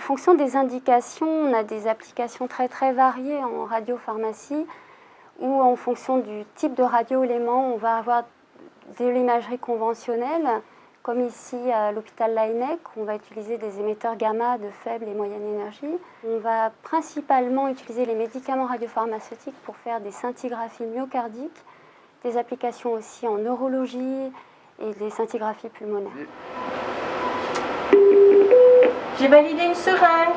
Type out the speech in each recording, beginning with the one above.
fonction des indications, on a des applications très très variées en radiopharmacie, où en fonction du type de radioélément, on va avoir de l'imagerie conventionnelle, comme ici à l'hôpital Laennec, on va utiliser des émetteurs gamma de faible et moyenne énergie. On va principalement utiliser les médicaments radiopharmaceutiques pour faire des scintigraphies myocardiques, des applications aussi en neurologie et des scintigraphies pulmonaires. J'ai validé une seringue.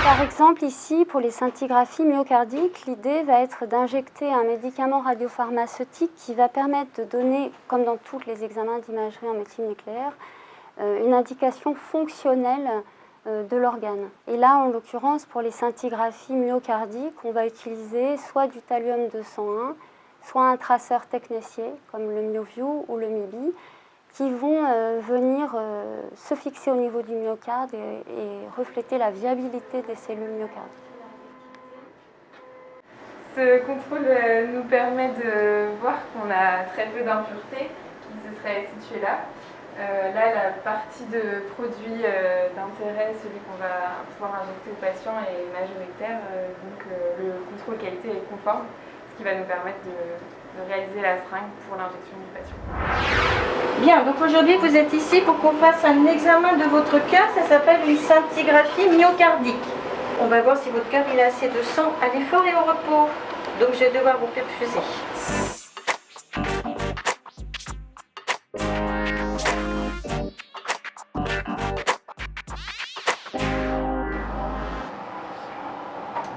Par exemple, ici, pour les scintigraphies myocardiques, l'idée va être d'injecter un médicament radiopharmaceutique qui va permettre de donner, comme dans tous les examens d'imagerie en médecine nucléaire, une indication fonctionnelle de l'organe. Et là, en l'occurrence, pour les scintigraphies myocardiques, on va utiliser soit du thallium-201, soit un traceur technétier, comme le MyoView ou le MIBI, qui vont venir se fixer au niveau du myocarde et refléter la viabilité des cellules myocardiques. Ce contrôle nous permet de voir qu'on a très peu d'impuretés qui se seraient situées là. Là, la partie de produit d'intérêt, celui qu'on va pouvoir injecter au patient, est majoritaire, donc le contrôle qualité est conforme, ce qui va nous permettre de réaliser la seringue pour l'injection du patient. Bien, donc aujourd'hui vous êtes ici pour qu'on fasse un examen de votre cœur, ça s'appelle une scintigraphie myocardique. On va voir si votre cœur il a assez de sang à l'effort et au repos. Donc je vais devoir vous perfuser.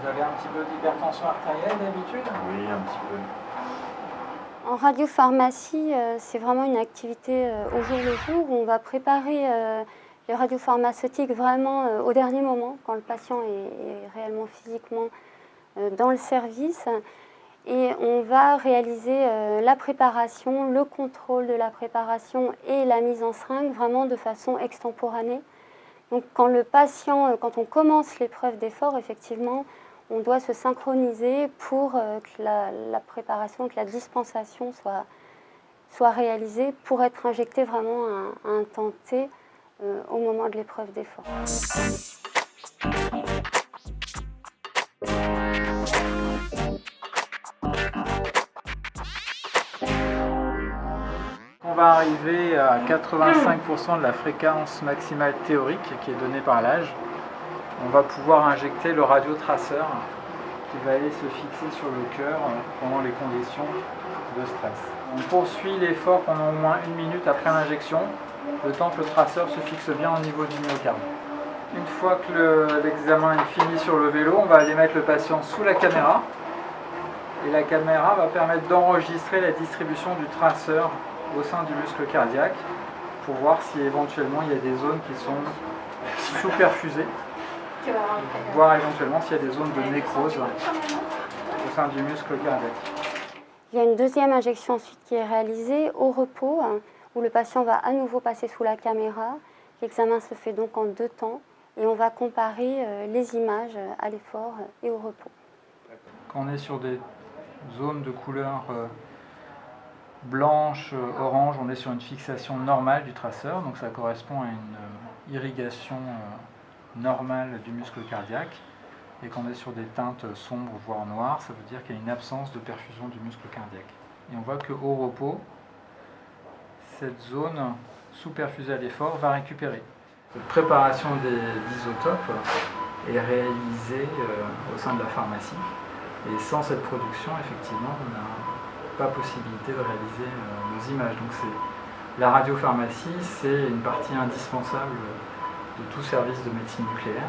Vous avez un petit peu d'hypertension artérielle d'habitude? Oui, un petit peu. En radiopharmacie, c'est vraiment une activité au jour le jour où on va préparer les radiopharmaceutiques vraiment au dernier moment, quand le patient est réellement physiquement dans le service. Et on va réaliser la préparation, le contrôle de la préparation et la mise en seringue vraiment de façon extemporanée. Donc quand le patient, quand on commence l'épreuve d'effort, effectivement, on doit se synchroniser pour que la préparation, que la dispensation soit réalisée pour être injecté vraiment à un temps T au moment de l'épreuve d'effort. On va arriver à 85% de la fréquence maximale théorique qui est donnée par l'âge. On va pouvoir injecter le radiotraceur qui va aller se fixer sur le cœur pendant les conditions de stress. On poursuit l'effort pendant au moins 1 minute après l'injection, le temps que le traceur se fixe bien au niveau du myocarde. Une fois que l'examen est fini sur le vélo, on va aller mettre le patient sous la caméra et la caméra va permettre d'enregistrer la distribution du traceur au sein du muscle cardiaque pour voir si éventuellement il y a des zones qui sont sous-perfusées, voir éventuellement s'il y a des zones de nécrose au sein du muscle cardiaque. Il y a une deuxième injection ensuite qui est réalisée au repos, où le patient va à nouveau passer sous la caméra. L'examen se fait donc en 2 temps et on va comparer les images à l'effort et au repos. Quand on est sur des zones de couleur blanche, orange, on est sur une fixation normale du traceur, donc ça correspond à une irrigation normale du muscle cardiaque. Et quand on est sur des teintes sombres, voire noires, ça veut dire qu'il y a une absence de perfusion du muscle cardiaque. Et on voit qu'au repos, cette zone sous-perfusée à l'effort va récupérer. Cette préparation d'isotopes est réalisée au sein de la pharmacie. Et sans cette production, effectivement, on n'a pas possibilité de réaliser nos images. Donc la radiopharmacie, c'est une partie indispensable de tout service de médecine nucléaire.